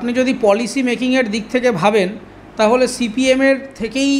আপনি যদি পলিসি মেকিংয়ের দিক থেকে ভাবেন তাহলে সিপিএমের থেকেই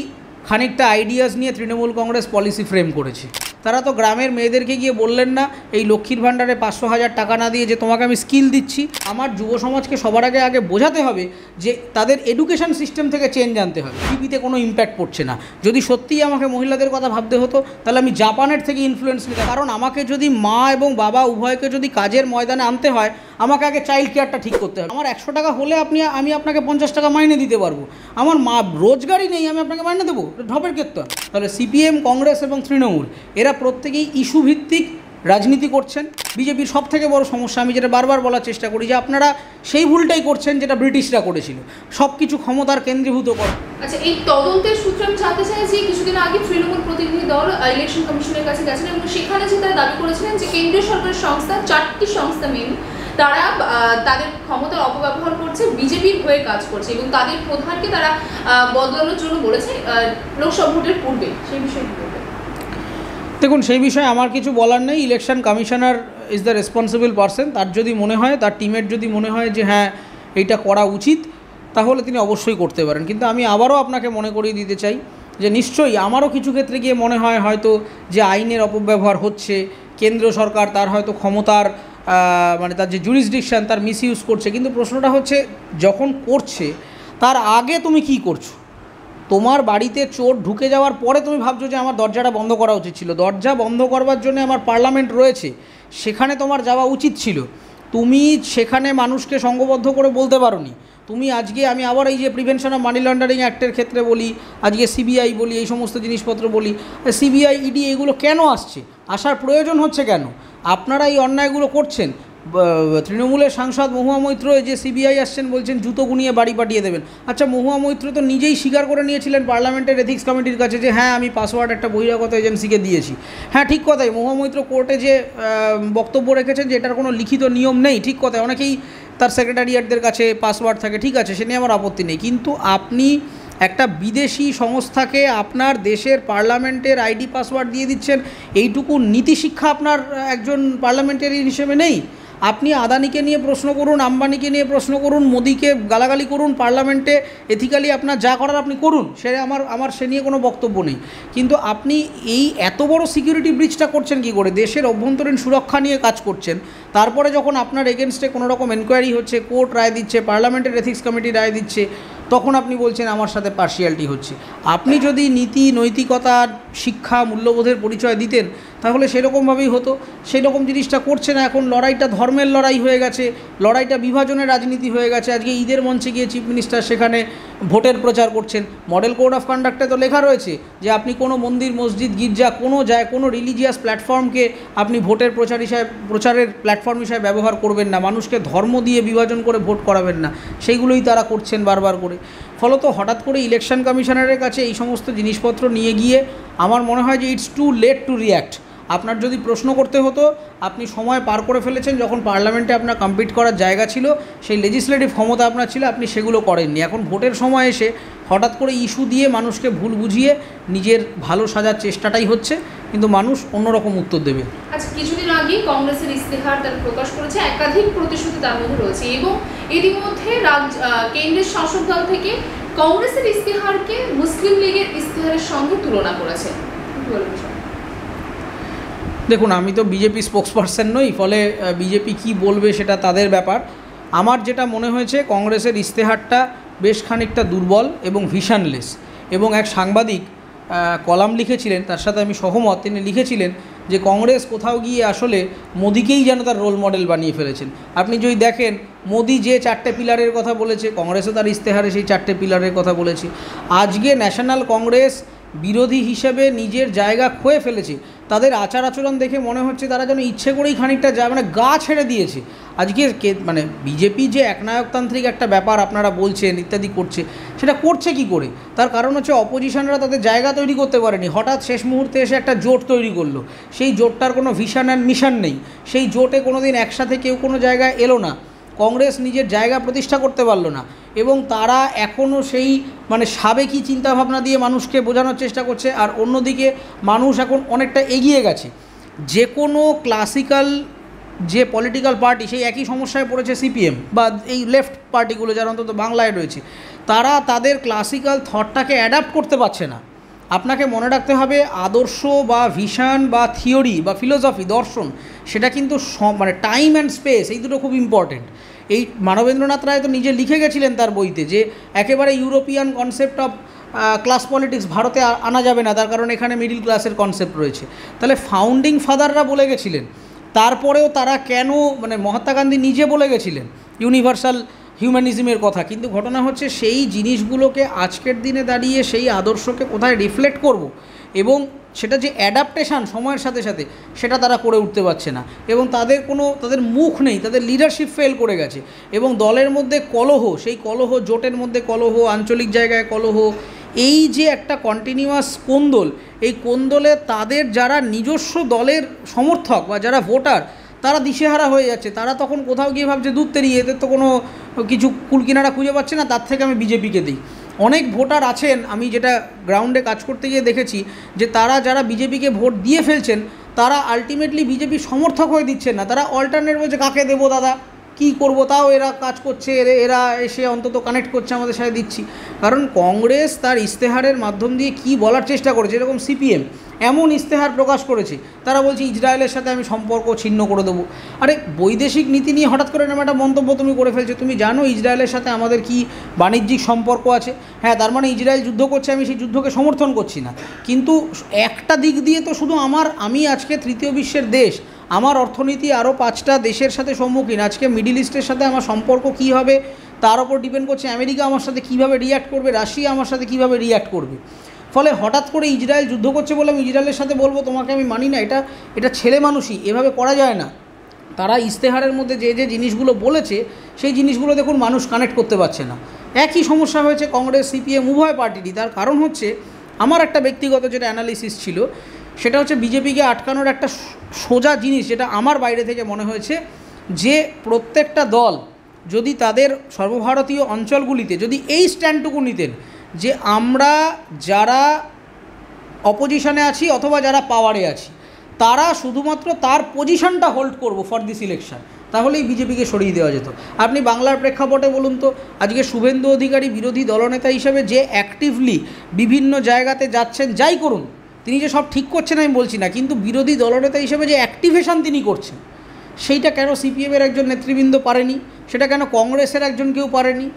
খানিকটা আইডিয়াস নিয়ে তৃণমূল কংগ্রেস পলিসি ফ্রেম করেছে। তারা তো গ্রামের মেয়েদেরকে গিয়ে বললেন না এই লক্ষ্মীর ভাণ্ডারে 500,000 টাকা না দিয়ে যে তোমাকে আমি স্কিল দিচ্ছি। আমার যুব সমাজকে সবার আগে বোঝাতে হবে যে তাদের এডুকেশন সিস্টেম থেকে চেঞ্জ আনতে হবে। টিভিতে কোনো ইম্প্যাক্ট পড়ছে না। যদি সত্যিই আমাকে মহিলাদের কথা ভাবতে হতো তাহলে আমি জাপানের থেকে ইনফ্লুয়েন্স নিতাম। কারণ আমাকে যদি মা এবং বাবা উভয়কে যদি কাজের ময়দানে আনতে হয় আমাকে আগে চাইল্ড কেয়ারটা ঠিক করতে হবে। আমার 100 টাকা হলে আমি আপনাকে 50 টাকা মাইনে দিতে পারবো। আমার মা রোজগারই নেই, আমি আপনাকে মাইনে দেবো? ঢপের ক্ষেত্রে। তাহলে সিপিএম, কংগ্রেস এবং তৃণমূল এরা প্রত্যেকেই ইস্যু ভিত্তিক রাজনীতি করছেন। বিজেপির সব থেকে বড় সমস্যা, আমি যেটা বারবার বলার চেষ্টা করি, যে আপনারা সেই ভুলটাই করছেন যেটা ব্রিটিশরা করেছিল, সব কিছু ক্ষমতার কেন্দ্রীভূত করা। আচ্ছা, এই তদন্তের সূত্রে আমি জানতে চাই যে কিছুদিন আগে তৃণমূল প্রতিনিধি দল ইলেকশন কমিশনের কাছে গেছেন এবং সেখানে যে তারা দাবি করেছিলেন যে কেন্দ্রীয় সরকারের সংস্থা, 4টি সংস্থা মেন, তারা তাদের ক্ষমতার অপব্যবহার করছে, বিজেপির হয়ে কাজ করছে এবং তাদের প্রধানকে তারা বদলানোর জন্য বলেছে লোকসভা ভোটের পূর্বে। সেই বিষয়ে কি বলবেন? দেখুন, সেই বিষয়ে আমার কিছু বলার নেই। Election commissioner is the responsible person. তার যদি মনে হয়, তার টিমের যদি মনে হয় যে হ্যাঁ এইটা করা উচিত, তাহলে তিনি অবশ্যই করতে পারেন। কিন্তু আমি আবারও আপনাকে মনে করিয়ে দিতে চাই যে নিশ্চয়ই আমারও কিছু ক্ষেত্রে গিয়ে মনে হয় হয়তো যে আইনের অপব্যবহার হচ্ছে, কেন্দ্র সরকার তার হয়তো ক্ষমতার মানে তার যে জুরিসডিকশান তার মিসইউজ করছে। কিন্তু প্রশ্নটা হচ্ছে, যখন করছে তার আগে তুমি কি করছো? তোমার বাড়িতে চোর ঢুকে যাওয়ার পরে তুমি ভাবছো যে আমার দরজাটা বন্ধ করা উচিত ছিল। দরজা বন্ধ করবার জন্য আমার পার্লামেন্ট রয়েছে, সেখানে তোমার যাওয়া উচিত ছিল। তুমি সেখানে মানুষকে সংঘবদ্ধ করে বলতে পারোনি। তুমি আজকে, আমি আবার এই যে প্রিভেনশন অফ মানি লন্ডারিং অ্যাক্টের ক্ষেত্রে বলি, আজকে সিবিআই বলি, এই সমস্ত জিনিসপত্র বলি, সিবিআই, ইডি এগুলো কেন আসছে? আসার প্রয়োজন হচ্ছে কেন? আপনারা এই অন্যায়গুলো করছেন। তৃণমূলের সাংসদ মহুয়া মৈত্র যে সিবিআই আসছেন বলছেন জুতো গুনিয়ে বাড়ি পাঠিয়ে দেবেন। আচ্ছা, মহুয়া মৈত্র তো নিজেই স্বীকার করে নিয়েছিলেন পার্লামেন্টের এথিক্স কমিটির কাছে যে হ্যাঁ আমি পাসওয়ার্ড একটা বহিরাগত এজেন্সিকে দিয়েছি। হ্যাঁ, ঠিক কথাই, মহুয়া মৈত্র কোর্টে যে বক্তব্য রেখেছেন যে এটার কোনো লিখিত নিয়ম নেই, ঠিক কথাই। অনেকেই তার সেক্রেটারিয়েটদের কাছে পাসওয়ার্ড থাকে, ঠিক আছে, সে নিয়ে আমার আপত্তি নেই। কিন্তু আপনি একটা বিদেশি সংস্থাকে আপনার দেশের পার্লামেন্টের আইডি পাসওয়ার্ড দিয়ে দিচ্ছেন, এইটুকু নীতিশিক্ষা আপনার একজন পার্লামেন্টারিয়ান হিসেবে নেই? আপনি আদানিকে নিয়ে প্রশ্ন করুন, আম্বানিকে নিয়ে প্রশ্ন করুন, মোদিকে গালাগালি করুন, পার্লামেন্টে এথিক্যালি আপনার যা করার আপনি করুন, সে আমার সে নিয়ে কোনো বক্তব্য নেই। কিন্তু আপনি এই এত বড় সিকিউরিটি ব্রিচটা করছেন কী করে? দেশের অভ্যন্তরীণ সুরক্ষা নিয়ে কাজ করছেন, তারপরে যখন আপনার এগেনস্টে কোনো রকম এনকোয়ারি হচ্ছে, কোর্ট রায় দিচ্ছে, পার্লামেন্টের এথিক্স কমিটি রায় দিচ্ছে, তখন আপনি বলছেন আমার সাথে পার্শিয়ালিটি হচ্ছে। আপনি যদি নীতি, নৈতিকতা, শিক্ষা, মূল্যবোধের পরিচয় দিতেন তাহলে সেরকমভাবেই হতো। সেই রকম জিনিসটা করছে না। এখন লড়াইটা ধর্মের লড়াই হয়ে গেছে, লড়াইটা বিভাজনের রাজনীতি হয়ে গেছে। আজকে ঈদের মঞ্চে গিয়ে চিফ মিনিস্টার সেখানে ভোটের প্রচার করছেন। মডেল কোড অফ কন্ডাক্টে তো লেখা রয়েছে যে আপনি কোনো মন্দির, মসজিদ, গির্জা, কোনো রিলিজিয়াস প্ল্যাটফর্মকে আপনি ভোটের প্রচারের প্ল্যাটফর্ম হিসাবে ব্যবহার করবেন না, মানুষকে ধর্ম দিয়ে বিভাজন করে ভোট করাবেন না। সেইগুলোই তারা করছেন বারবার করে। ফলত হঠাৎ করে ইলেকশন কমিশনারের কাছে এই সমস্ত জিনিসপত্র নিয়ে গিয়ে আমার মনে হয় যে it's too late to react. আপনার যদি প্রশ্ন করতে হতো, আপনি সময় পার করে ফেলেছেন। যখন পার্লামেন্টে আপনার কম্পিট করার জায়গা ছিল, সেই লেজিসলেটিভ ক্ষমতা আপনার ছিল, আপনি সেগুলো করেননি। এখন ভোটের সময় এসে হঠাৎ করে ইস্যু দিয়ে মানুষকে ভুল বুঝিয়ে নিজের ভালো সাজার চেষ্টাটাই হচ্ছে, কিন্তু মানুষ অন্যরকম উত্তর দেবে। আচ্ছা, কিছুদিন আগেই কংগ্রেসের ইস্তেহার তারা প্রকাশ করেছে, একাধিক প্রতিশ্রুতি তার মধ্যে রয়েছে এবং ইতিমধ্যে কেন্দ্রের শাসক দল থেকে কংগ্রেসের ইস্তেহারকে মুসলিম লীগের ইস্তেহারের সঙ্গে তুলনা করেছে। দেখুন, আমি তো বিজেপি স্পোক্সপারসন নই, ফলে বিজেপি কি বলবে সেটা তাদের ব্যাপার। আমার যেটা মনে হয়েছে, কংগ্রেসের ইস্তেহারটা বেশ খানিকটা দুর্বল এবং ভিশনলেস। এবং এক সাংবাদিক কলাম লিখেছিলেন, তার সাথে আমি সহমত। তিনি লিখেছিলেন যে কংগ্রেস কোথাও গিয়ে আসলে মোদিকেই যেন তার রোল মডেল বানিয়ে ফেলেছেন। আপনি যদি দেখেন, মোদি যে 4টে পিলারের কথা বলেছে, কংগ্রেসও তার ইস্তেহারে সেই 4টে পিলারের কথা বলেছে। আজকে ন্যাশনাল কংগ্রেস বিরোধী হিসেবে নিজের জায়গা খুঁয়ে ফেলেছে। তাদের আচার আচরণ দেখে মনে হচ্ছে তারা যেন ইচ্ছে করেই খানিকটা গা ছেড়ে দিয়েছে। আজকে বিজেপি যে একনায়কতান্ত্রিক একটা ব্যাপার আপনারা বলছেন ইত্যাদি করছে, সেটা করছে কি করে? তার কারণ হচ্ছে অপোজিশনরা তাদের জায়গা তৈরি করতে পারেনি। হঠাৎ শেষ মুহূর্তে এসে একটা জোট তৈরি করলো। সেই জোটটার কোনো ভিশন অ্যান্ড মিশন নেই। সেই জোটে কোনো দিন একসাথে কেউ কোনো জায়গায় এলো না। কংগ্রেস নিজের জায়গা প্রতিষ্ঠা করতে পারলো না এবং তারা এখনও সেই সাবেকি চিন্তাভাবনা দিয়ে মানুষকে বোঝানোর চেষ্টা করছে। আর অন্যদিকে মানুষ এখন অনেকটা এগিয়ে গেছে। যে কোনো ক্লাসিক্যাল যে পলিটিক্যাল পার্টি সেই একই সমস্যায় পড়েছে সিপিএম বা এই লেফট পার্টিগুলো যারা অন্তত বাংলায় রয়েছে, তারা তাদের ক্লাসিক্যাল থটটাকে অ্যাডাপ্ট করতে পারছে না। আপনাকে মনে রাখতে হবে আদর্শ বা ভিশন বা থিওরি বা ফিলোসফি দর্শন সেটা কিন্তু মানে টাইম অ্যান্ড স্পেস এই দুটো খুব ইম্পর্টেন্ট। এই মানবেন্দ্রনাথ রায় তো নিজে লিখে গেছিলেন তার বইতে যে একেবারে European concept of class politics ভারতে আনা যাবে না, তার কারণ এখানে মিডিল ক্লাসের কনসেপ্ট রয়েছে। তাহলে ফাউন্ডিং ফাদাররা বলে গেছিলেন, তারপরেও তারা কেন, মানে মহাত্মা গান্ধী নিজে বলে গেছিলেন ইউনিভার্সাল হিউম্যানিজমের কথা, কিন্তু ঘটনা হচ্ছে সেই জিনিসগুলোকে আজকের দিনে দাঁড়িয়ে সেই আদর্শকে কোথায় রিফ্লেক্ট করব এবং সেটা যে অ্যাডাপ্টেশান সময়ের সাথে সাথে সেটা তারা করে উঠতে পারছে না এবং তাদের মুখ নেই, তাদের লিডারশিপ ফেল করে গেছে এবং দলের মধ্যে কলহ, সেই কলহ, জোটের মধ্যে কলহ, আঞ্চলিক জায়গায় কলহ, এই যে একটা কন্টিনিউয়াস কোন্দল, এই কোন্দলে তাদের যারা নিজস্ব দলের সমর্থক বা যারা ভোটার তারা দিশেহারা হয়ে যাচ্ছে। তারা তখন কোথাও গিয়ে ভাবছে দূর তেরিয়ে এদের তো কোনো কিছু কুলকিনারা খুঁজে পাচ্ছে না, তার থেকে আমি বিজেপিকে দিই। অনেক ভোটার আছেন, আমি যেটা গ্রাউন্ডে কাজ করতে গিয়ে দেখেছি, যে তারা যারা বিজেপিকে ভোট দিয়ে ফেলছেন তারা আলটিমেটলি বিজেপির সমর্থক হয়ে দিচ্ছেন না, তারা অল্টারনেট বলছে কাকে দেবো দাদা, কী করবো, তাও এরা কাজ করছে, এরা এসে অন্তত কানেক্ট করছে আমাদের সাথে, দিচ্ছি। কারণ কংগ্রেস তার ইশতেহারের মাধ্যম দিয়ে কি বলার চেষ্টা করেছে, এরকম সিপিএম এমন ইশতেহার প্রকাশ করেছে, তারা বলছে ইসরায়েলের সাথে আমি সম্পর্ক ছিন্ন করে দেবো। আরে বৈদেশিক নীতি নিয়ে হঠাৎ করে এরকম একটা মন্তব্য তুমি করে ফেলছো, তুমি জানো ইসরায়েলের সাথে আমাদের কি বাণিজ্যিক সম্পর্ক আছে? হ্যাঁ, তার মানে ইসরায়েল যুদ্ধ করছে, আমি সেই যুদ্ধকে সমর্থন করছি না, কিন্তু একটা দিক দিয়ে তো শুধু আমি আজকে তৃতীয় বিশ্বের দেশ, আমার অর্থনীতি আরও 5টা দেশের সাথে সম্মুখীন, আজকে মিডিল ইস্টের সাথে আমার সম্পর্ক কী হবে তার ওপর ডিপেন্ড করছে আমেরিকা আমার সাথে কীভাবে রিয়্যাক্ট করবে, রাশিয়া আমার সাথে কীভাবে রিয়্যাক্ট করবে। ফলে হঠাৎ করে ইসরায়েল যুদ্ধ করছে বলে আমি ইসরায়েলের সাথে বলবো তোমাকে আমি মানি না, এটা ছেলে মানুষই, এভাবে করা যায় না। তারা ইশতেহারের মধ্যে যে জিনিসগুলো বলেছে সেই জিনিসগুলো দেখুন মানুষ কানেক্ট করতে পারছে না। একই সমস্যা হয়েছে কংগ্রেস সিপিএম উভয় পার্টিরই। তার কারণ হচ্ছে আমার একটা ব্যক্তিগত যেটা অ্যানালিসিস ছিল সেটা হচ্ছে বিজেপিকে আটকানোর একটা সোজা জিনিস, যেটা আমার বাইরে থেকে মনে হয়েছে, যে প্রত্যেকটা দল যদি তাদের সর্বভারতীয় অঞ্চলগুলিতে যদি এই স্ট্যান্ডটুকু নিতেন যে আমরা যারা অপোজিশনে আছি অথবা যারা পাওয়ারে আছি তারা শুধুমাত্র তার পজিশনটা হোল্ড করব ফর দিস ইলেকশন, তাহলেই বিজেপিকে সরিয়ে দেওয়া যেত। আপনি বাংলার প্রেক্ষাপটে বলুন তো, আজকে শুভেন্দু অধিকারী বিরোধী দলনেতা হিসেবে যে অ্যাক্টিভলি বিভিন্ন জায়গাতে যাচ্ছেন, যাই করুন, তিনি যে সব ঠিক করছেন আমি বলছি না, কিন্তু বিরোধী দলনেতা হিসেবে যে অ্যাক্টিভেশন তিনি করছেন সেইটা কেন সিপিএমের একজন নেতৃবৃন্দ পারেনি, সেটা কেন কংগ্রেসের একজন কেউ পারেনি?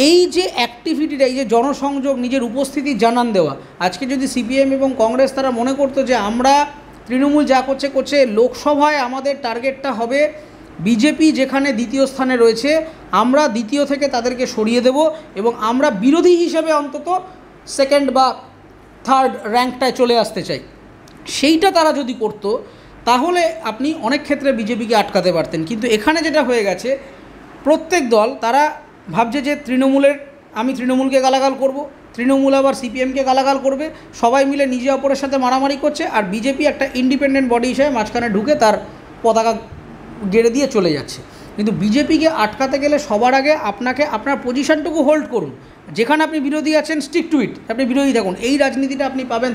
এই যে অ্যাক্টিভিটিটা, এই যে জনসংযোগ, নিজের উপস্থিতি জানান দেওয়া, আজকে যদি সিপিএম এবং কংগ্রেস তারা মনে করতো যে আমরা তৃণমূল যা করছে লোকসভায় আমাদের টার্গেটটা হবে বিজেপি যেখানে দ্বিতীয় স্থানে রয়েছে আমরা দ্বিতীয় থেকে তাদেরকে সরিয়ে দেব এবং আমরা বিরোধী হিসেবে অন্তত সেকেন্ড বা থার্ড র্যাঙ্কটায় চলে আসতে চাই, সেইটা তারা যদি করতো তাহলে আপনি অনেক ক্ষেত্রে বিজেপিকে আটকাতে পারতেন। কিন্তু এখানে যেটা হয়ে গেছে, প্রত্যেক দল তারা ভাবছে যে আমি তৃণমূলকে গালাগাল করব, তৃণমূল আবার সিপিএমকে গালাগাল করবে, সবাই মিলে নিজে অপরের সাথে মারামারি করছে, আর বিজেপি একটা ইন্ডিপেন্ডেন্ট বডি হিসেবে মাঝখানে ঢুকে তার পতাকা গেড়ে দিয়ে চলে যাচ্ছে। কিন্তু বিজেপিকে আটকাতে গেলে সবার আগে আপনাকে আপনার পজিশনটুকু হোল্ড করুন, যেখানে আপনি বিরোধী আছেন স্টিক টু ইট, আপনি বিরোধী থাকুন। এই রাজনীতিটা আপনি পাবেন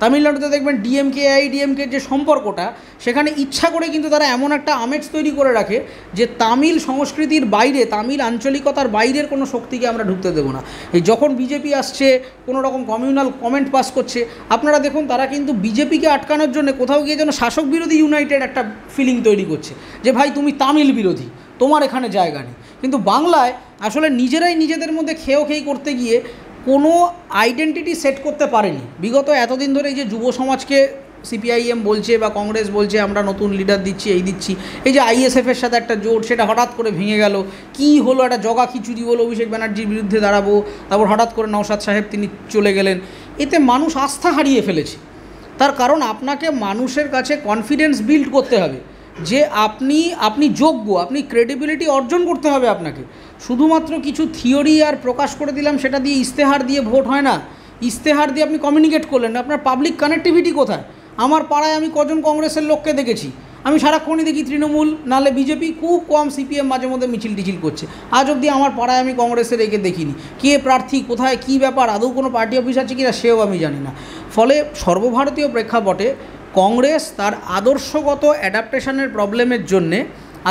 তামিলনাড়ুতে দেখবেন ডিএমকে আইডিএমকের যে সম্পর্কটা, সেখানে ইচ্ছা করে কিন্তু তারা এমন একটা আমেজ তৈরি করে রাখে যে তামিল সংস্কৃতির বাইরে, তামিল আঞ্চলিকতার বাইরের কোনো শক্তিকে আমরা ঢুকতে দেবো না। এই যখন বিজেপি আসছে কোনো রকম কমিউনাল কমেন্ট পাস করছে, আপনারা দেখুন তারা কিন্তু বিজেপিকে আটকানোর জন্য কোথাও গিয়ে যেন শাসক বিরোধী ইউনাইটেড একটা ফিলিং তৈরি করছে যে ভাই তুমি তামিল বিরোধী, তোমার এখানে জায়গা নেই। কিন্তু বাংলায় আসলে নিজেরাই নিজেদের মধ্যে খেয়েই করতে গিয়ে কোনো আইডেন্টিটি সেট করতে পারেনি। বিগত এতদিন ধরে এই যে যুব সমাজকে সিপিআইএম বলছে বা কংগ্রেস বলছে আমরা নতুন লিডার দিচ্ছি, এই দিচ্ছি, এই যে আইএসএফের সাথে একটা জোট, সেটা হঠাৎ করে ভেঙে গেল, কি হলো, একটা জগা খিচুড়ি বলে অভিষেক ব্যানার্জির বিরুদ্ধে দাঁড়াবো, তারপর হঠাৎ করে নওশাদ সাহেব তিনি চলে গেলেন, এতে মানুষ আস্থা হারিয়ে ফেলেছে। তার কারণ আপনাকে মানুষের কাছে কনফিডেন্স বিল্ড করতে হবে যে আপনি যোগ্য, আপনি ক্রেডিবিলিটি অর্জন করতে হবে আপনাকে। শুধুমাত্র কিছু থিওরি আর প্রকাশ করে দিলাম সেটা দিয়ে, ইশতেহার দিয়ে ভোট হয় না। ইশতেহার দিয়ে আপনি কমিউনিকেট করলেন না, আপনার পাবলিক কানেক্টিভিটি কোথায়? আমার পাড়ায় আমি কজন কংগ্রেসের লোককে দেখেছি, আমি সারাক্ষণই দেখি তৃণমূল নাহলে বিজেপি, খুব কম সিপিএম মাঝে মধ্যে মিছিল টিছিল করছে। আজ অবধি আমার পাড়ায় আমি কংগ্রেসের একে দেখিনি। কে প্রার্থী, কোথায়, কী ব্যাপার, আদৌ কোনো পার্টি অফিস আছে কিনা সেও আমি জানি না। ফলে সর্বভারতীয় প্রেক্ষাপটে কংগ্রেস তার আদর্শগত অ্যাডাপ্টেশনের প্রবলেমের জন্যে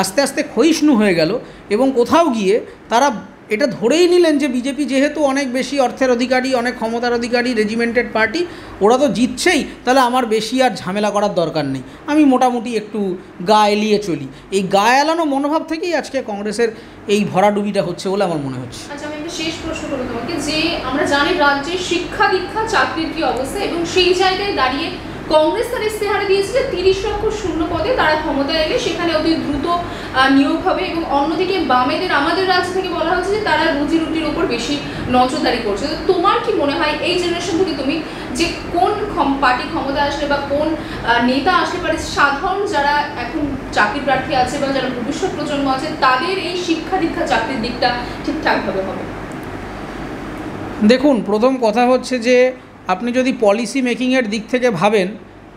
আস্তে আস্তে ক্ষয়িষ্ণু হয়ে গেল এবং কোথাও গিয়ে তারা এটা ধরেই নিলেন যে বিজেপি যেহেতু অনেক বেশি অর্থের অধিকারী, অনেক ক্ষমতার অধিকারী, রেজিমেন্টেড পার্টি, ওরা তো জিতছেই, তাহলে আমার বেশি আর ঝামেলা করার দরকার নেই, আমি মোটামুটি একটু গা এলিয়ে চলি। এই গা এলানো মনোভাব থেকেই আজকে কংগ্রেসের এই ভরাডুবিটা হচ্ছে বলে আমার মনে হচ্ছে। আচ্ছা, আমি একটা শেষ প্রশ্ন করব তোমাকে, যে আমরা জানি রাজ্যের শিক্ষা দীক্ষা চাকরির কি অবস্থা, এবং সেই জায়গায় দাঁড়িয়ে কংগ্রেস তার ইস্তেহারে দিয়েছে যে 30 লক্ষ শূন্য পদে তারা ক্ষমতায় এলে সেখানে অতি দ্রুত নিয়োগ হবে, এবং অন্যদিকে বামেদের আমাদের রাজ্য থেকে বলা হচ্ছে যে তারা রুজি রুটির উপর বেশি নজরদারি করছে। তো তোমার কি মনে হয় এই জেনারেশন থেকে তুমি যে কোন পার্টি ক্ষমতা আসলে বা কোন নেতা আসলে পারে সাধারণ যারা এখন চাকরি প্রার্থী আছে বা যারা ভবিষ্যৎ প্রজন্ম আছে তাদের এই শিক্ষা দীক্ষা চাকরির দিকটা ঠিকঠাকভাবে হবে? দেখুন, প্রথম কথা হচ্ছে যে আপনি যদি পলিসি মেকিংয়ের দিক থেকে ভাবেন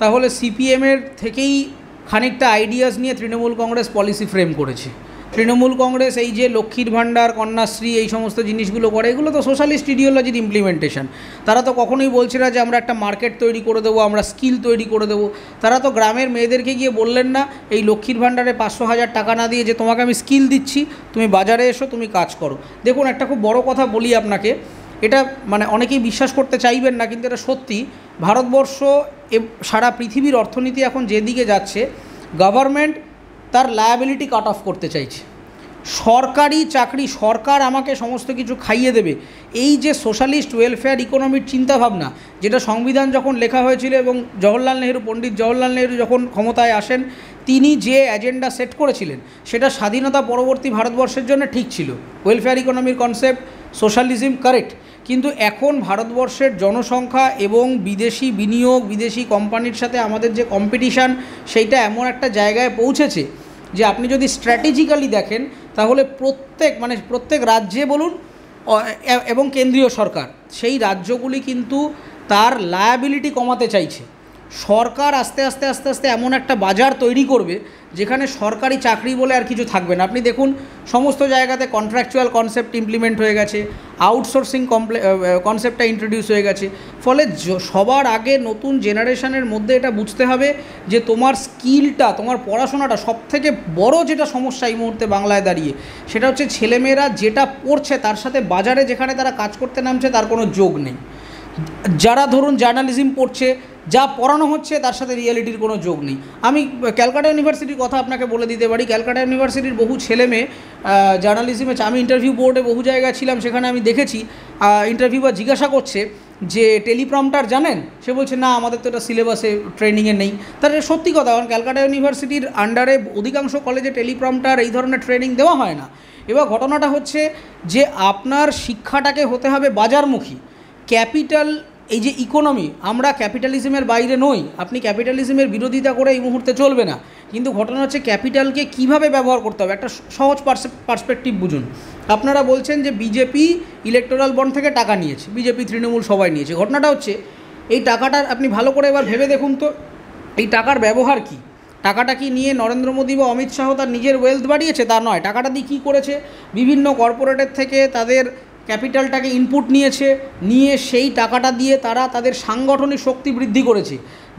তাহলে সিপিএমের থেকেই খানিকটা আইডিয়াস নিয়ে তৃণমূল কংগ্রেস পলিসি ফ্রেম করেছে। তৃণমূল কংগ্রেস এই যে লক্ষ্মীর ভাণ্ডার, কন্যাশ্রী, এই সমস্ত জিনিসগুলো করে, এগুলো তো সোশ্যালিস্ট ইডিওলজির ইমপ্লিমেন্টেশন। তারা তো কখনোই বলছে না যে আমরা একটা মার্কেট তৈরি করে দেবো, আমরা স্কিল তৈরি করে দেবো। তারা তো গ্রামের মেয়েদেরকে গিয়ে বললেন না এই লক্ষ্মীর ভাণ্ডারে 500,000 টাকা না দিয়ে যে তোমাকে আমি স্কিল দিচ্ছি, তুমি বাজারে এসো, তুমি কাজ করো। দেখুন, একটা খুব বড় কথা বলি আপনাকে, এটা মানে অনেকেই বিশ্বাস করতে চাইবেন না, কিন্তু এটা সত্যি। ভারতবর্ষ সারা পৃথিবীর অর্থনীতি এখন যেদিকে যাচ্ছে, গভর্নমেন্ট তার লায়াবিলিটি কাট অফ করতে চাইছে। সরকারি চাকরি, সরকার আমাকে সমস্ত কিছু খাইয়ে দেবে, এই যে সোশ্যালিস্ট ওয়েলফেয়ার ইকোনমির চিন্তাভাবনা, যেটা সংবিধান যখন লেখা হয়েছিল এবং পণ্ডিত জওহরলাল নেহরু যখন ক্ষমতায় আসেন, তিনি যে এজেন্ডা সেট করেছিলেন সেটা স্বাধীনতা পরবর্তী ভারতবর্ষের জন্য ঠিক ছিল। ওয়েলফেয়ার ইকোনমির কনসেপ্ট, সোশ্যালিজম, কারেক্ট। কিন্তু এখন ভারতবর্ষের জনসংখ্যা এবং বিদেশি বিনিয়োগ, বিদেশি কোম্পানির সাথে আমাদের যে কম্পিটিশান, সেইটা এমন একটা জায়গায় পৌঁছেছে যে আপনি যদি স্ট্র্যাটেজিক্যালি দেখেন তাহলে প্রত্যেক রাজ্যে বলুন এবং কেন্দ্রীয় সরকার, সেই রাজ্যগুলি কিন্তু তার লায়াবিলিটি কমাতে চাইছে। সরকার আস্তে আস্তে এমন একটা বাজার তৈরি করবে যেখানে সরকারি চাকরি বলে আর কিছু থাকবে না। আপনি দেখুন, সমস্ত জায়গাতে কন্ট্রাকচুয়াল কনসেপ্ট ইমপ্লিমেন্ট হয়ে গেছে, আউটসোর্সিং কনসেপ্টটা ইন্ট্রোডিউস হয়ে গেছে। ফলে সবার আগে নতুন জেনারেশনের মধ্যে এটা বুঝতে হবে যে তোমার স্কিলটা, তোমার পড়াশোনাটা, সবথেকে বড় যেটা সমস্যা এই মুহূর্তে বাংলায় দাঁড়িয়ে, সেটা হচ্ছে ছেলেমেয়েরা যেটা পড়ছে তার সাথে বাজারে যেখানে তারা কাজ করতে নামছে তার কোনো যোগ নেই। যারা ধরুন জার্নালিজম পড়ছে, যা পড়ানো হচ্ছে তার সাথে রিয়েলিটির কোনো যোগ নেই। আমি ক্যালকাটা ইউনিভার্সিটির কথা আপনাকে বলে দিতে পারি। ক্যালকাটা ইউনিভার্সিটির বহু ছেলে মেয়ে জার্নালিজমে, আমি ইন্টারভিউ বোর্ডে বহু জায়গায় ছিলাম, সেখানে আমি দেখেছি ইন্টারভিউয়ার জিজ্ঞাসা করছে যে টেলিপ্রম্পটার জানেন? সে বলছে না, আমাদের তো এটা সিলেবাসে ট্রেনিংয়ে নেই। তাহলে সত্যি কথা, কারণ ক্যালকাটা ইউনিভার্সিটির আন্ডারে অধিকাংশ কলেজে টেলিপ্রম্পটার এই ধরনের ট্রেনিং দেওয়া হয় না। এবার ঘটনাটা হচ্ছে যে আপনার শিক্ষাটাকে হতে হবে বাজারমুখী। ক্যাপিটাল, এই যে ইকোনমি, আমরা ক্যাপিটালিজমের বাইরে নই। আপনি ক্যাপিটালিজমের বিরোধিতা করে এই মুহূর্তে চলবে না, কিন্তু ঘটনা হচ্ছে ক্যাপিটালকে কিভাবে ব্যবহার করতে হবে। একটা সহজ পার্সপেক্টিভ বুঝুন। আপনারা বলছেন যে বিজেপি ইলেকটোরাল বন্ড থেকে টাকা নিয়েছে, বিজেপি তৃণমূল সবাই নিয়েছে। ঘটনাটা হচ্ছে এই টাকাটার আপনি ভালো করে এবার ভেবে দেখুন তো, এই টাকার ব্যবহার কী? টাকাটা কি নিয়ে নরেন্দ্র মোদী বা অমিত শাহ তার নিজের ওয়েলথ বাড়িয়েছে? তা নয়। টাকাটা দিয়ে কী করেছে? বিভিন্ন কর্পোরেটের থেকে তাদের ক্যাপিটালটাকে ইনপুট নিয়ে সেই টাকাটা দিয়ে তারা তাদের সাংগঠনিক শক্তি বৃদ্ধি করেছে।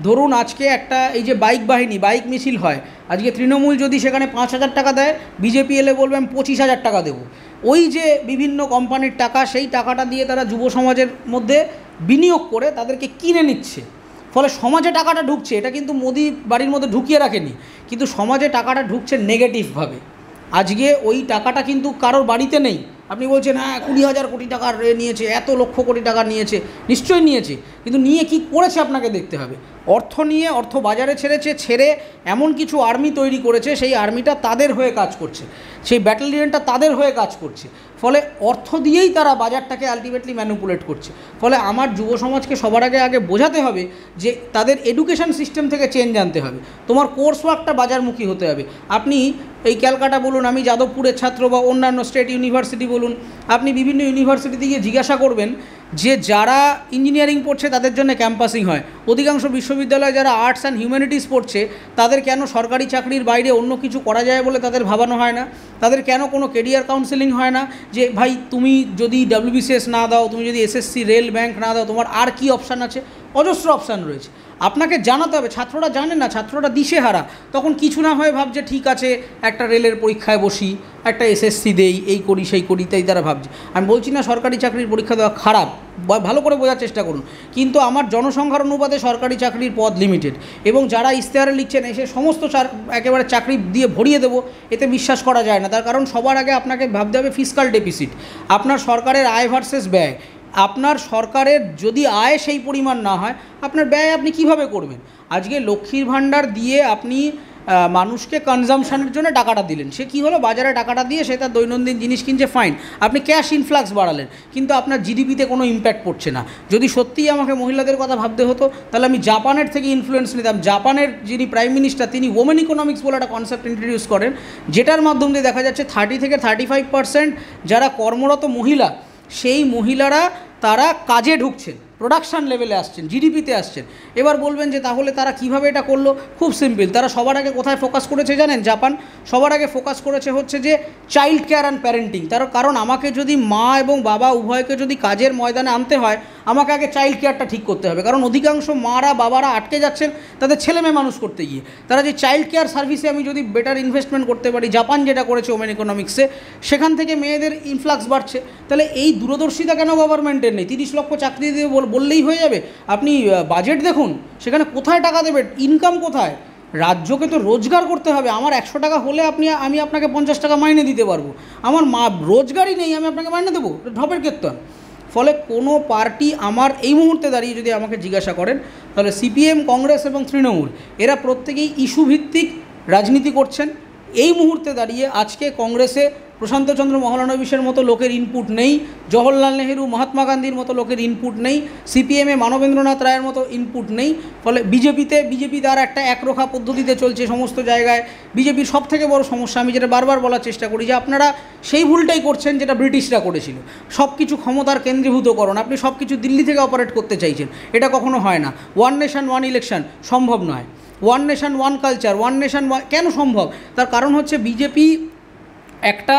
ধরুন আজকে একটা এই যে বাইক মিছিল হয়, আজকে তৃণমূল যদি সেখানে 5,000 টাকা দেয়, বিজেপি এলে বলবে আমি 25,000 টাকা দেবো। ওই যে বিভিন্ন কোম্পানির টাকা, সেই টাকাটা দিয়ে তারা যুব সমাজের মধ্যে বিনিয়োগ করে তাদেরকে কিনে নিচ্ছে। ফলে সমাজে টাকাটা ঢুকছে, এটা কিন্তু মোদি বাড়ির মধ্যে ঢুকিয়ে রাখেনি, কিন্তু সমাজে টাকাটা ঢুকছে নেগেটিভভাবে। আজকে ওই টাকাটা কিন্তু কারোর বাড়িতে নেই। আপনি বলছেন হ্যাঁ 20,000 কোটি টাকা নিয়েছে, এত লক্ষ কোটি টাকা নিয়েছে, নিশ্চয়ই নিয়েছে, কিন্তু নিয়ে কি করেছে আপনাকে দেখতে হবে। অর্থ বাজারে ছেড়ে এমন কিছু আর্মি তৈরি করেছে, সেই আর্মিটা তাদের হয়ে কাজ করছে, সেই ব্যাটালিয়নটা তাদের হয়ে কাজ করছে। ফলে অর্থ দিয়েই তারা বাজারটাকে আলটিমেটলি ম্যানিপুলেট করছে। ফলে আমার যুব সমাজকে সবার আগে বোঝাতে হবে যে তাদের এডুকেশন সিস্টেম থেকে চেঞ্জ আনতে হবে। তোমার কোর্স ওয়ার্কটা বাজারমুখী হতে হবে। আপনি এই ক্যালকাটা বলুন, আমি যাদবপুরের ছাত্র, বা অন্যান্য স্টেট ইউনিভার্সিটি বলুন, আপনি বিভিন্ন ইউনিভার্সিটিতে গিয়ে জিজ্ঞাসা করবেন যে যারা ইঞ্জিনিয়ারিং পড়ছে তাদের জন্য ক্যাম্পাসিং হয়। অধিকাংশ বিশ্ববিদ্যালয়ে যারা আর্টস অ্যান্ড হিউম্যানিটিস পড়ছে তাদের কেন সরকারি চাকরির বাইরে অন্য কিছু করা যায় বলে তাদের ভাবানো হয় না? তাদের কেন কোনো কেরিয়ার কাউন্সেলিং হয় না যে ভাই তুমি যদি WBCS না দাও, তুমি যদি SSC রেল ব্যাংক না দাও, তোমার আর কি অপশান আছে? অজস্র অপশান রয়েছে। আপনাকে জানাতে হবে, ছাত্ররা জানে না, ছাত্ররা দিশেহারা, তখন কিছু না হয়ে ভাবছে ঠিক আছে একটা রেলের পরীক্ষায় বসি, একটা এসএসসি দেই, এই করি সেই করি, তাই তারা ভাবছে। আমি বলছি না সরকারি চাকরির পরীক্ষা দেওয়া খারাপ, ভালো করে বোঝার চেষ্টা করুন, কিন্তু আমার জনসংখ্যার অনুপাতে সরকারি চাকরির পদ লিমিটেড, এবং যারা ইশতেহারে লিখছেন এসে সমস্ত একেবারে চাকরি দিয়ে ভরিয়ে দেবো, এতে বিশ্বাস করা যায় না। তার কারণ সবার আগে আপনাকে ভাবতে হবে ফিসকাল ডেফিসিট, আপনার সরকারের আয় ভার্সেস ব্যয়। আপনার সরকারের যদি আয় সেই পরিমাণ না হয়, আপনার ব্যয় আপনি কিভাবে করবেন? আজকে লক্ষ্মীর ভাণ্ডার দিয়ে আপনি মানুষকে কনজামশনের জন্য টাকাটা দিলেন, সে কী হলো, বাজারে টাকাটা দিয়ে সে তার দৈনন্দিন জিনিস কিনছে, ফাইন, আপনি ক্যাশ ইনফ্লাক্স বাড়ালেন, কিন্তু আপনার জিডিপিতে কোনো ইম্প্যাক্ট পড়ছে না। যদি সত্যিই আমাকে মহিলাদের কথা ভাবতে হতো, তাহলে আমি জাপানের থেকে ইনফ্লুয়েন্স নিতাম। জাপানের যিনি প্রাইম মিনিস্টার, তিনি ওমেন ইকোনমিক্স বলে একটা কনসেপ্ট ইন্ট্রোডিউস করেন, যেটার মাধ্যম দিয়ে দেখা যাচ্ছে 30 থেকে 35% যারা কর্মরত মহিলা, সেই মহিলারা তারা কাজে ঢুকছেন, প্রোডাকশান লেভেলে আসছেন, জিডিপিতে আসছেন। এবার বলবেন যে তাহলে তারা কিভাবে এটা করলো? খুব সিম্পল, তারা সবার আগে কোথায় ফোকাস করেছে জানেন? জাপান সবার আগে ফোকাস করেছে হচ্ছে যে চাইল্ড কেয়ার অ্যান্ড প্যারেন্টিং। তার কারণ আমাকে যদি মা এবং বাবা উভয়কে যদি কাজের ময়দানে আনতে হয়, আমাকে আগে চাইল্ড কেয়ারটা ঠিক করতে হবে, কারণ অধিকাংশ মারা বাবারা আটকে যাচ্ছেন তাদের ছেলে মেয়ে মানুষ করতে গিয়ে। তারা যে চাইল্ড কেয়ার সার্ভিসে আমি যদি বেটার ইনভেস্টমেন্ট করতে পারি, জাপান যেটা করেছে ওমেন ইকোনমিক্সে, সেখান থেকে মেয়েদের ইনফ্লাক্স বাড়ছে। তাহলে এই দূরদর্শিতা কেন গভর্নমেন্টের নেই? 30 লক্ষ চাকরি দিয়ে বললেই হয়ে যাবে? আপনি বাজেট দেখুন, সেখানে কোথায় টাকা দেবে, ইনকাম কোথায়? রাজ্যকে তো রোজগার করতে হবে। আমার 100 টাকা হলে আমি আপনাকে 50 টাকা মাইনে দিতে পারবো। আমার রোজগারই নেই, আমি আপনাকে মাইনে দেবো? ঢপের কীর্তন। ফলে কোনো পার্টি আমার এই মুহূর্তে দাঁড়িয়ে যদি আমাকে জিজ্ঞাসা করেন, তাহলে সিপিএম, কংগ্রেস এবং তৃণমূল এরা প্রত্যেকেই ইস্যুভিত্তিক রাজনীতি করছেন। এই মুহূর্তে দাঁড়িয়ে আজকে কংগ্রেসে প্রশান্তচন্দ্র মহলানবিশের মতো লোকের ইনপুট নেই, জওহরলাল নেহেরু, মহাত্মা গান্ধীর মতো লোকের ইনপুট নেই, সিপিএমে মানবেন্দ্রনাথ রায়ের মতো ইনপুট নেই। ফলে বিজেপি তার একটা একরোখা পদ্ধতিতে চলছে সমস্ত জায়গায়। বিজেপির সবথেকে বড় সমস্যা, আমি যেটা বারবার বলার চেষ্টা করি, যে আপনারা সেই ভুলটাই করছেন যেটা ব্রিটিশরা করেছিল, সব কিছু ক্ষমতার কেন্দ্রীভূতকরণ। আপনি সব কিছু দিল্লি থেকে অপারেট করতে চাইছেন, এটা কখনো হয় না। ওয়ান নেশন ওয়ান ইলেকশন সম্ভব নয়। One nation one culture, one nation কেন সম্ভব? তার কারণ হচ্ছে বিজেপি একটা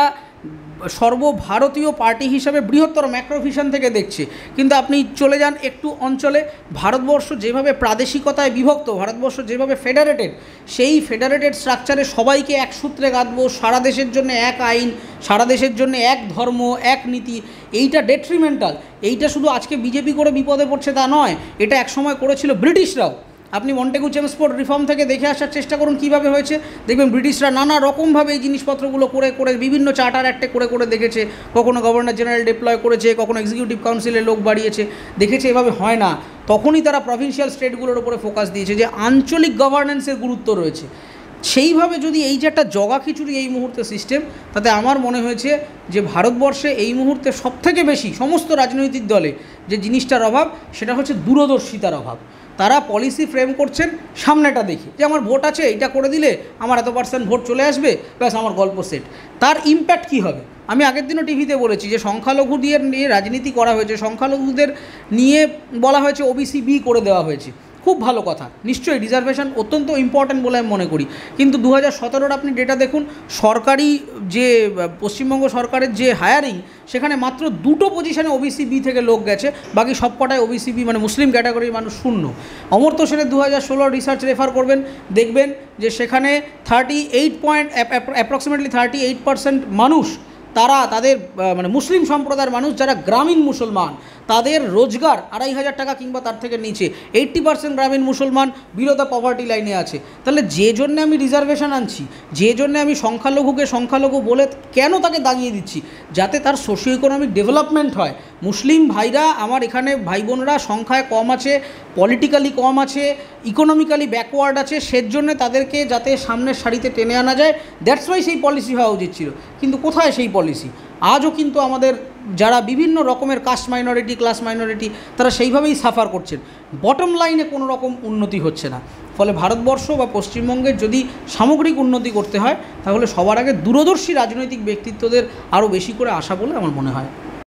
সর্বভারতীয় পার্টি হিসাবে বৃহত্তর ম্যাক্রোভিশন থেকে দেখছে। কিন্তু আপনি চলে যান একটু অঞ্চলে, ভারতবর্ষ যেভাবে প্রাদেশিকতায় বিভক্ত, ভারতবর্ষ যেভাবে ফেডারেটেড, সেই ফেডারেটেড স্ট্রাকচারে সবাইকে এক সূত্রে গাঁথবো, সারা দেশের জন্য এক আইন, সারা দেশের জন্য এক ধর্ম, এক নীতি, এইটা ডেট্রিমেন্টাল। এইটা শুধু আজকে বিজেপি করে বিপদে পড়ছে তা নয়, এটা একসময় করেছিল ব্রিটিশরাও। আপনি মন্টেগু চেমস্ফোর্ড রিফর্ম থেকে দেখে আসার চেষ্টা করুন কীভাবে হয়েছে। দেখবেন ব্রিটিশরা নানা রকমভাবে এই জিনিসপত্রগুলো করে বিভিন্ন চার্টার অ্যাক্টে করে দেখেছে, কখনো গভর্নর জেনারেল ডিপ্লয় করেছে, কখনো এক্সিকিউটিভ কাউন্সিলের লোক বাড়িয়েছে, দেখেছে এভাবে হয় না। তখনই তারা প্রভিন্সিয়াল স্টেটগুলোর উপরে ফোকাস দিয়েছে যে আঞ্চলিক গভর্নেন্সের গুরুত্ব রয়েছে। সেইভাবে যদি এই যে একটা জগা খিচুড়ি এই মুহূর্তে সিস্টেম, তাতে আমার মনে হয়েছে যে ভারতবর্ষে এই মুহূর্তে সবথেকে বেশি সমস্ত রাজনৈতিক দলে যে জিনিসটার অভাব, সেটা হচ্ছে দূরদর্শিতার অভাব। তারা পলিসি ফ্রেম করছেন সামনেটা দেখি, যে আমার ভোট আছে, এটা করে দিলে আমার এত % ভোট চলে আসবে, ব্যাস আমার গল্প সেট। তার ইম্প্যাক্ট কী হবে? আমি আগের দিনও টিভিতে বলেছি যে সংখ্যালঘু নিয়ে রাজনীতি করা হয়েছে, সংখ্যালঘুদের নিয়ে বলা হয়েছে ওবিসি বি করে দেওয়া হয়েছে, খুব ভালো কথা, নিশ্চয়ই রিজার্ভেশন অত্যন্ত ইম্পর্ট্যান্ট বলে আমি মনে করি। কিন্তু 2017-র আপনি ডেটা দেখুন, সরকারি যে পশ্চিমবঙ্গ সরকারের যে হায়ারিং, সেখানে মাত্র 2টো পজিশনে ওবিসি বি থেকে লোক গেছে, বাকি সবকটায় ওবিসি বি মানে মুসলিম ক্যাটাগরির মানুষ শূন্য। অমর্ত্য সেনের 2016 রিসার্চ রেফার করবেন, দেখবেন যে সেখানে অ্যাপ্রক্সিমেটলি 38% মানুষ, তারা তাদের মানে মুসলিম সম্প্রদায়ের মানুষ যারা গ্রামীণ মুসলমান, তাদের রোজগার 2,500 টাকা কিংবা তার থেকে নিচে। 80% গ্রামীণ মুসলমান বিলো দ্য পভার্টি লাইনে আছে। তাহলে যে জন্য আমি রিজার্ভেশন আনছি, যে জন্য আমি সংখ্যালঘুকে সংখ্যালঘু বলে কেন তাকে দাগিয়ে দিচ্ছি, যাতে তার সোশিও ইকোনমিক ডেভেলপমেন্ট হয়। মুসলিম ভাইরা, আমার এখানে ভাই বোনরা সংখ্যায় কম আছে, পলিটিক্যালি কম আছে, ইকোনমিক্যালি ব্যাকওয়ার্ড আছে, সেজন্য তাদেরকে যাতে সামনের সারিতে টেনে আনা যায়, দ্যাটস ওয়াই সেই পলিসি হওয়া উচিত ছিল। কিন্তু কোথায় সেই পলিসি? আজও কিন্তু আমাদের যারা বিভিন্ন রকমের কাস্ট মাইনরিটি, ক্লাস মাইনরিটি, তারা সেইভাবেই সাফার করছেন। বটম লাইনে কোনো রকম উন্নতি হচ্ছে না। ফলে ভারতবর্ষ বা পশ্চিমবঙ্গের যদি সামগ্রিক উন্নতি করতে হয়, তাহলে সবার আগে দূরদর্শী রাজনৈতিক ব্যক্তিত্বদের আরও বেশি করে আসা বলে আমার মনে হয়।